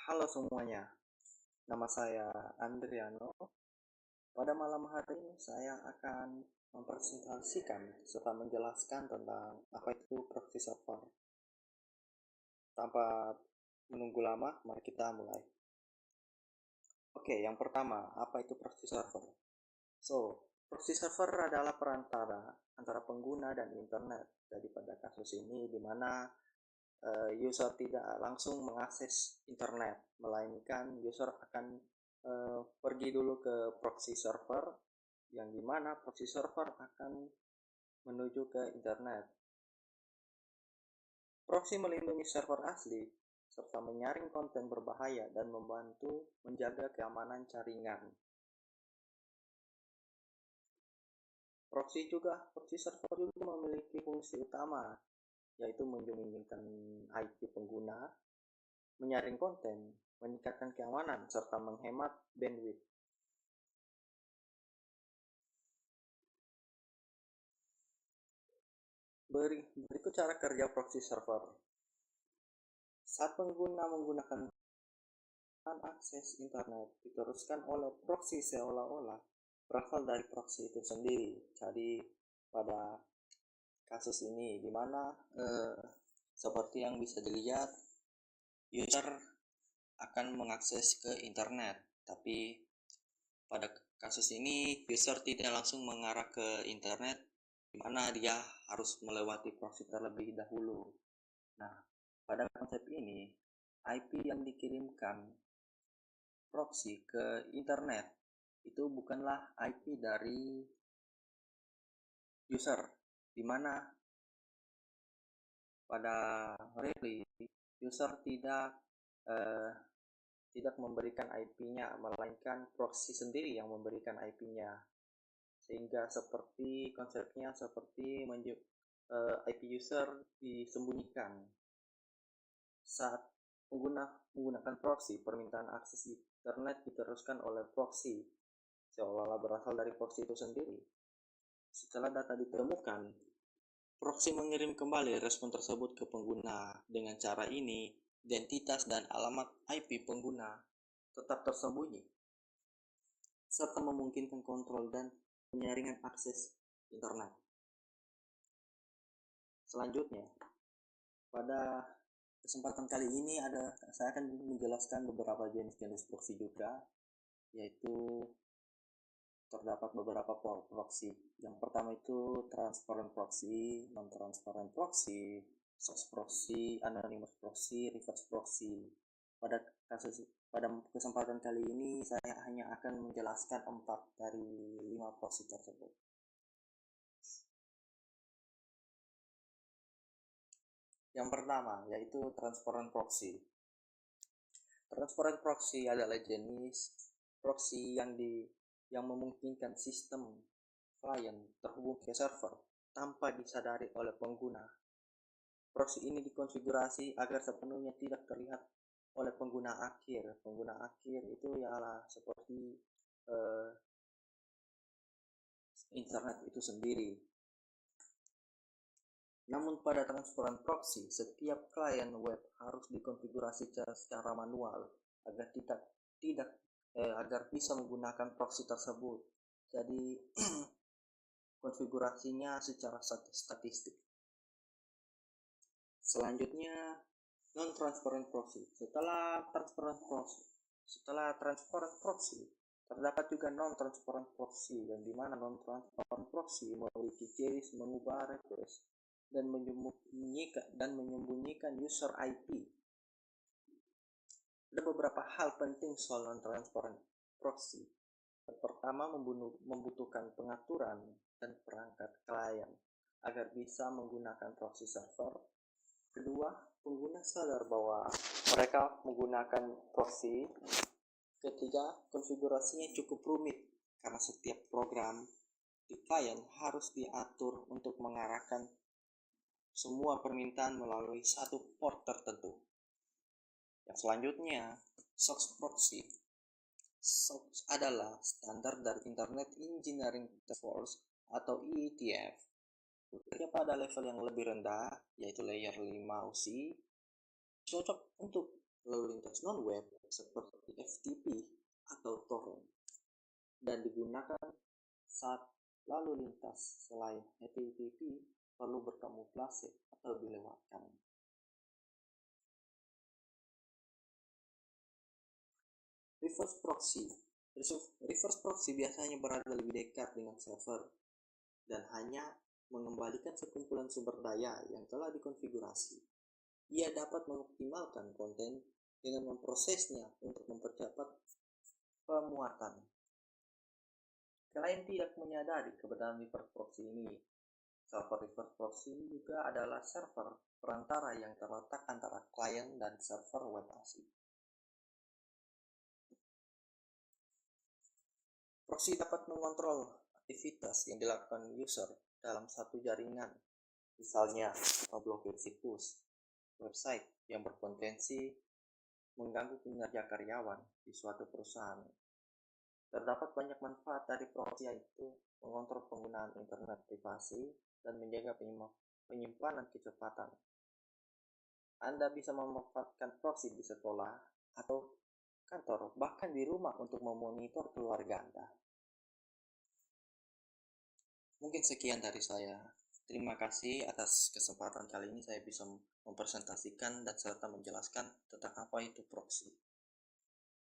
Halo semuanya, nama saya Andriano. Pada malam hari ini saya akan mempresentasikan serta menjelaskan tentang apa itu proxy server. Tanpa menunggu lama, mari kita mulai. Oke, yang pertama, apa itu proxy server? Proxy server adalah perantara antara pengguna dan internet. Jadi pada kasus ini di mana user tidak langsung mengakses internet, melainkan user akan pergi dulu ke proxy server, yang dimana proxy server akan menuju ke internet. Proxy melindungi server asli, serta menyaring konten berbahaya dan membantu menjaga keamanan jaringan. Proxy server juga memiliki fungsi utama, yaitu menyembunyikan IP pengguna, menyaring konten, meningkatkan keamanan, serta menghemat bandwidth. Berikut cara kerja proxy server. Saat pengguna menggunakan akses internet diteruskan oleh proxy seolah-olah berasal dari proxy itu sendiri. Jadi pada kasus ini dimana seperti yang bisa dilihat, user akan mengakses ke internet, tapi pada kasus ini user tidak langsung mengarah ke internet, di mana dia harus melewati proxy terlebih dahulu. Nah, pada konsep ini, IP yang dikirimkan proxy ke internet itu bukanlah IP dari user, di mana pada really user tidak memberikan IP-nya, melainkan proxy sendiri yang memberikan IP-nya. Sehingga konsepnya seperti IP user disembunyikan. Saat pengguna menggunakan proxy, permintaan akses internet diteruskan oleh proxy, seolah-olah berasal dari proxy itu sendiri. Setelah data ditemukan, proxy mengirim kembali respon tersebut ke pengguna. Dengan cara ini, identitas dan alamat IP pengguna tetap tersembunyi, serta memungkinkan kontrol dan penyaringan akses internet. Selanjutnya, pada kesempatan kali ini saya akan menjelaskan beberapa jenis-jenis proxy juga, yaitu terdapat beberapa proxy. Yang pertama itu transparent proxy, non-transparent proxy, source proxy, anonymous proxy, reverse proxy. Pada kesempatan kali ini saya hanya akan menjelaskan 4 dari 5 proxy tersebut. Yang pertama yaitu transparent proxy. Transparent proxy adalah jenis proxy yang memungkinkan sistem klien terhubung ke server tanpa disadari oleh pengguna. Proxy ini dikonfigurasi agar sepenuhnya tidak terlihat oleh pengguna akhir. Pengguna akhir itu ialah seperti internet itu sendiri. Namun pada transparent proxy, setiap klien web harus dikonfigurasi secara manual agar bisa menggunakan proxy tersebut. Jadi konfigurasinya secara statistik. Selanjutnya non-transparent proxy. Setelah transparent proxy terdapat juga non-transparent proxy, yang dimana non-transparent proxy memiliki ciri mengubah request dan menyembunyikan user IP. Ada beberapa hal penting soal non-transparent proxy. Yang pertama, membutuhkan pengaturan dan perangkat klien agar bisa menggunakan proxy server. Kedua, pengguna sadar bahwa mereka menggunakan proxy. Ketiga, konfigurasinya cukup rumit karena setiap program di klien harus diatur untuk mengarahkan semua permintaan melalui satu port tertentu. Yang selanjutnya, SOX proxy. SOX adalah standar dari Internet Engineering Task Force atau IETF. Bekerja pada level yang lebih rendah, yaitu layer 5 UC, cocok untuk lalu lintas non-web seperti FTP atau torrent, dan digunakan saat lalu lintas selain HTTP perlu berkamuflase atau dilewatkan. Reverse proxy. Reverse proxy biasanya berada lebih dekat dengan server dan hanya mengembalikan sekumpulan sumber daya yang telah dikonfigurasi. Ia dapat mengoptimalkan konten dengan memprosesnya untuk mempercepat pemuatan. Klien tidak menyadari keberadaan reverse proxy ini. Server reverse proxy juga adalah server perantara yang terletak antara klien dan server web asli. Proxy dapat mengontrol aktivitas yang dilakukan user dalam satu jaringan, misalnya memblokir situs, website yang berpotensi mengganggu kinerja karyawan di suatu perusahaan. Terdapat banyak manfaat dari proxy, yaitu mengontrol penggunaan internet privasi dan menjaga penyimpanan kecepatan. Anda bisa memanfaatkan proxy di sekolah atau kantor, bahkan di rumah untuk memonitor keluarga Anda. Mungkin sekian dari saya. Terima kasih atas kesempatan kali ini saya bisa mempresentasikan dan serta menjelaskan tentang apa itu proxy.